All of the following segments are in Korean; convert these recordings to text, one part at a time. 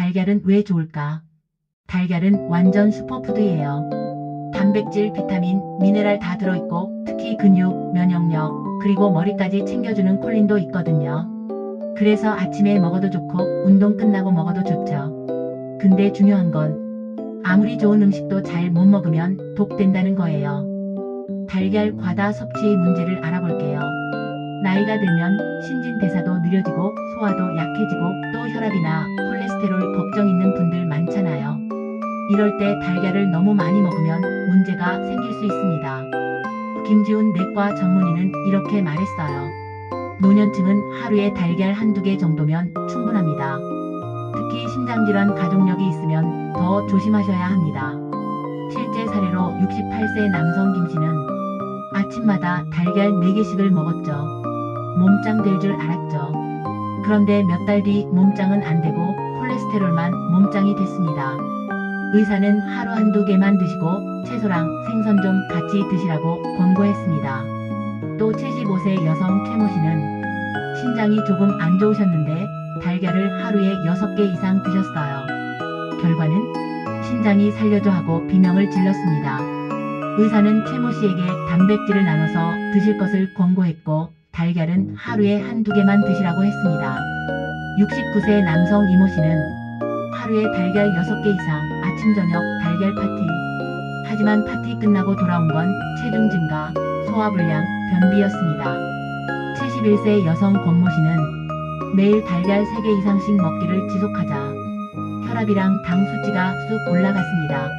달걀은 왜 좋을까? 달걀은 완전 슈퍼푸드예요. 단백질, 비타민, 미네랄 다 들어있고 특히 근육, 면역력, 그리고 머리까지 챙겨주는 콜린도 있거든요. 그래서 아침에 먹어도 좋고 운동 끝나고 먹어도 좋죠. 근데 중요한 건 아무리 좋은 음식도 잘 못 먹으면 독 된다는 거예요. 달걀 과다 섭취의 문제를 알아볼게요. 나이가 들면 신진대사도 느려지고 소화도 약해지고 또 혈압이나 콜레스테롤 걱정 있는 분들 많잖아요. 이럴 때 달걀을 너무 많이 먹으면 문제가 생길 수 있습니다. 김지훈 내과 전문의는 이렇게 말했어요. 노년층은 하루에 달걀 한두 개 정도면 충분합니다. 특히 심장질환 가족력이 있으면 더 조심하셔야 합니다. 실제 사례로 68세 남성 김씨는 아침마다 달걀 4개씩을 먹었죠. 몸짱 될 줄 알았죠. 그런데 몇 달 뒤 몸짱은 안 되고 콜레스테롤만 몸짱이 됐습니다. 의사는 하루 한두 개만 드시고 채소랑 생선 좀 같이 드시라고 권고했습니다. 또 75세 여성 최모 씨는 신장이 조금 안 좋으셨는데 달걀을 하루에 6개 이상 드셨어요. 결과는 신장이 살려줘 하고 비명을 질렀습니다. 의사는 최모 씨에게 단백질을 나눠서 드실 것을 권고했고 달걀은 하루에 한두 개만 드시라고 했습니다. 69세 남성 이모 씨는 하루에 달걀 6개 이상 아침 저녁 달걀 파티. 하지만 파티 끝나고 돌아온 건 체중 증가, 소화불량, 변비였습니다. 71세 여성 권모 씨는 매일 달걀 3개 이상씩 먹기를 지속하자 혈압이랑 당 수치가 쑥 올라갔습니다.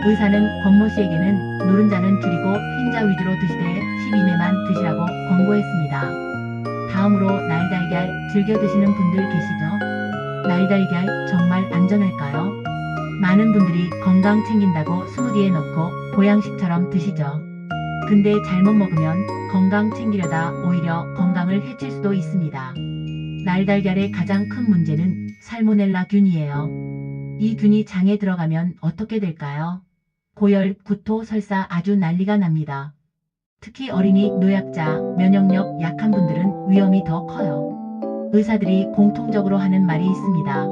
의사는 권모 씨에게는 노른자는 줄이고 흰자 위주로 드시되 12매만 드시라고 권고했습니다. 다음으로 날달걀 즐겨 드시는 분들 계시죠? 날달걀 정말 안전할까요? 많은 분들이 건강 챙긴다고 스무디에 넣고 보양식처럼 드시죠. 근데 잘못 먹으면 건강 챙기려다 오히려 건강을 해칠 수도 있습니다. 날달걀의 가장 큰 문제는 살모넬라균이에요. 이 균이 장에 들어가면 어떻게 될까요? 고열, 구토, 설사 아주 난리가 납니다. 특히 어린이, 노약자, 면역력 약한 분들은 위험이 더 커요. 의사들이 공통적으로 하는 말이 있습니다.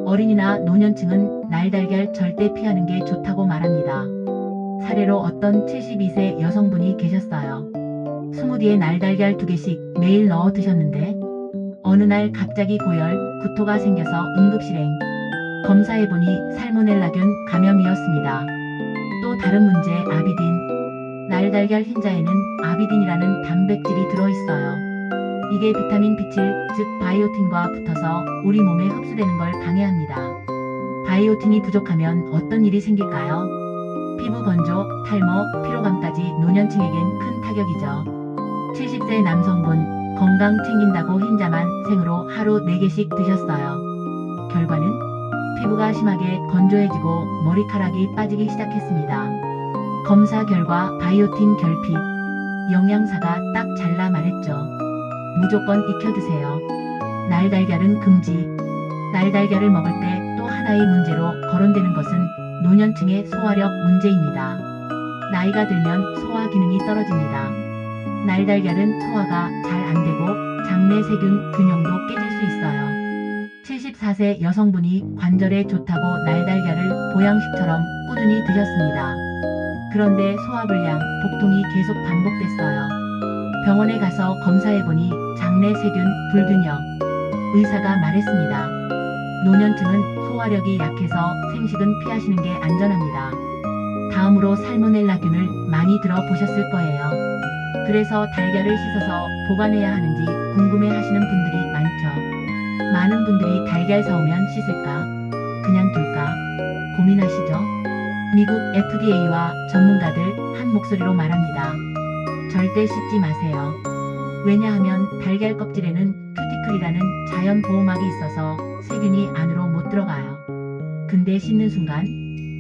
어린이나 노년층은 날달걀 절대 피하는 게 좋다고 말합니다. 사례로 어떤 72세 여성분이 계셨어요. 스무디에 날달걀 2개씩 매일 넣어 드셨는데 어느 날 갑자기 고열, 구토가 생겨서 응급실행. 검사해보니 살모넬라균 감염이었습니다. 또 다른 문제 아비딘. 날달걀 흰자에는 아비딘이라는 단백질이 들어있어요. 이게 비타민 B7, 즉 바이오틴과 붙어서 우리 몸에 흡수되는 걸 방해합니다. 바이오틴이 부족하면 어떤 일이 생길까요? 피부 건조, 탈모, 피로감까지 노년층에겐 큰 타격이죠. 70세 남성분, 건강 챙긴다고 흰자만 생으로 하루 4개씩 드셨어요. 결과는 피부가 심하게 건조해지고 머리카락이 빠지기 시작했습니다. 검사 결과 바이오틴 결핍. 영양사가 딱 잘라 말했죠. 무조건 익혀 드세요. 날달걀은 금지. 날달걀을 먹을 때 또 하나의 문제로 거론되는 것은 노년층의 소화력 문제입니다. 나이가 들면 소화 기능이 떨어집니다. 날달걀은 소화가 잘 안 되고 장내 세균 균형도 깨질 수 있어요. 74세 여성분이 관절에 좋다고 날달걀을 보양식처럼 꾸준히 드셨습니다. 그런데 소화불량, 복통이 계속 반복됐어요. 병원에 가서 검사해보니 장내 세균 불균형. 의사가 말했습니다. 노년층은 소화력이 약해서 생식은 피하시는 게 안전합니다. 다음으로 살모넬라균을 많이 들어보셨을 거예요. 그래서 달걀을 씻어서 보관해야 하는지 궁금해 하시는 분들이 많죠. 많은 분들이 달걀 사오면 씻을까? 그냥 둘까? 고민하시죠? 미국 FDA와 전문가들 한 목소리로 말합니다. 절대 씻지 마세요. 왜냐하면 달걀 껍질에는 큐티클이라는 자연 보호막이 있어서 세균이 안으로 못 들어가요. 근데 씻는 순간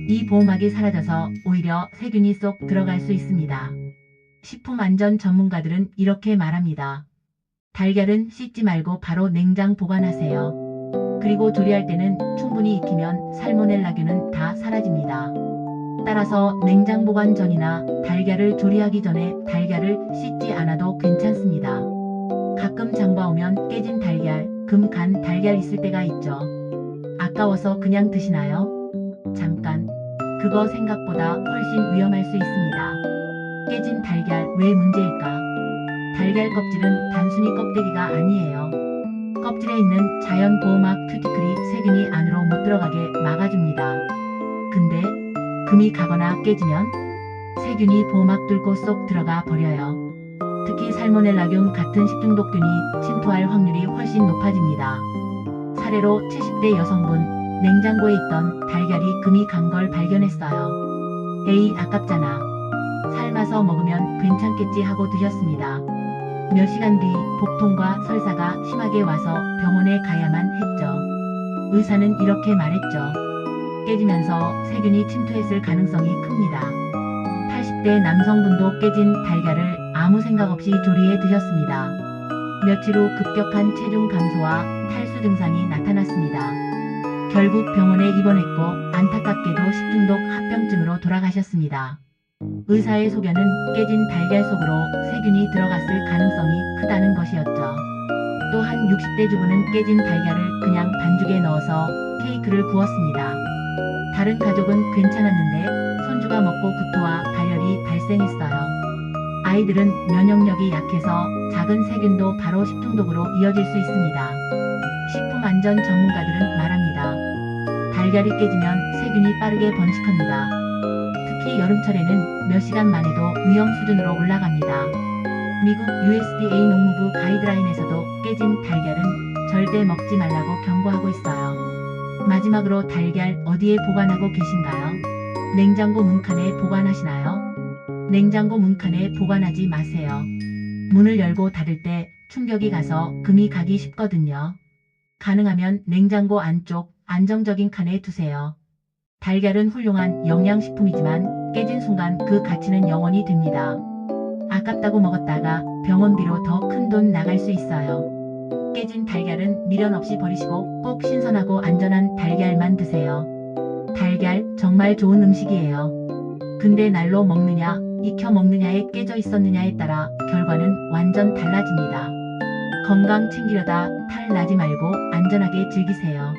이 보호막이 사라져서 오히려 세균이 쏙 들어갈 수 있습니다. 식품 안전 전문가들은 이렇게 말합니다. 달걀은 씻지 말고 바로 냉장 보관하세요. 그리고 조리할 때는 충분히 익히면 살모넬라균은 다 사라집니다. 따라서 냉장 보관 전이나 달걀을 조리하기 전에 달걀을 씻지 않아도 괜찮습니다. 가끔 장 봐오면 깨진 달걀, 금 간 달걀 있을 때가 있죠. 아까워서 그냥 드시나요? 잠깐. 그거 생각보다 훨씬 위험할 수 있습니다. 깨진 달걀 왜 문제일까? 달걀 껍질은 단순히 껍데기가 아니에요. 껍질에 있는 자연 보호막 큐티클이 세균이 안으로 못 들어가게 막아줍니다. 근데 금이 가거나 깨지면 세균이 보호막 뚫고 쏙 들어가 버려요. 특히 살모넬라균 같은 식중독균이 침투할 확률이 훨씬 높아집니다. 사례로 70대 여성분, 냉장고에 있던 달걀이 금이 간 걸 발견했어요. 에이, 아깝잖아. 삶아서 먹으면 괜찮겠지 하고 드셨습니다. 몇 시간 뒤 복통과 설사가 심하게 와서 병원에 가야만 했죠. 의사는 이렇게 말했죠. 깨지면서 세균이 침투했을 가능성이 큽니다. 80대 남성분도 깨진 달걀을 아무 생각 없이 조리해 드셨습니다. 며칠 후 급격한 체중 감소와 탈수 증상이 나타났습니다. 결국 병원에 입원했고 안타깝게도 식중독 합병증으로 돌아가셨습니다. 의사의 소견은 깨진 달걀 속으로 세균이 들어갔을 가능성이 크다는 것이었죠. 또 한 60대 주부는 깨진 달걀을 그냥 반죽에 넣어서 케이크를 구웠습니다. 다른 가족은 괜찮았는데 손주가 먹고 구토와 발열이 발생했어요. 아이들은 면역력이 약해서 작은 세균도 바로 식중독으로 이어질 수 있습니다. 식품안전 전문가들은 말합니다. 달걀이 깨지면 세균이 빠르게 번식합니다. 특히 여름철에는 몇 시간 만에도 위험 수준으로 올라갑니다. 미국 USDA 농무부 가이드라인에서도 깨진 달걀은 절대 먹지 말라고 경고하고 있어요. 마지막으로 달걀 어디에 보관하고 계신가요? 냉장고 문칸에 보관하시나요? 냉장고 문칸에 보관하지 마세요. 문을 열고 닫을 때 충격이 가서 금이 가기 쉽거든요. 가능하면 냉장고 안쪽 안정적인 칸에 두세요. 달걀은 훌륭한 영양식품이지만 깨진 순간 그 가치는 0원이 됩니다. 아깝다고 먹었다가 병원비로 더 큰 돈 나갈 수 있어요. 깨진 달걀은 미련 없이 버리시고 꼭 신선하고 안전한 달걀만 드세요. 달걀 정말 좋은 음식이에요. 근데 날로 먹느냐, 익혀 먹느냐에 깨져 있었느냐에 따라 결과는 완전 달라집니다. 건강 챙기려다 탈 나지 말고 안전하게 즐기세요.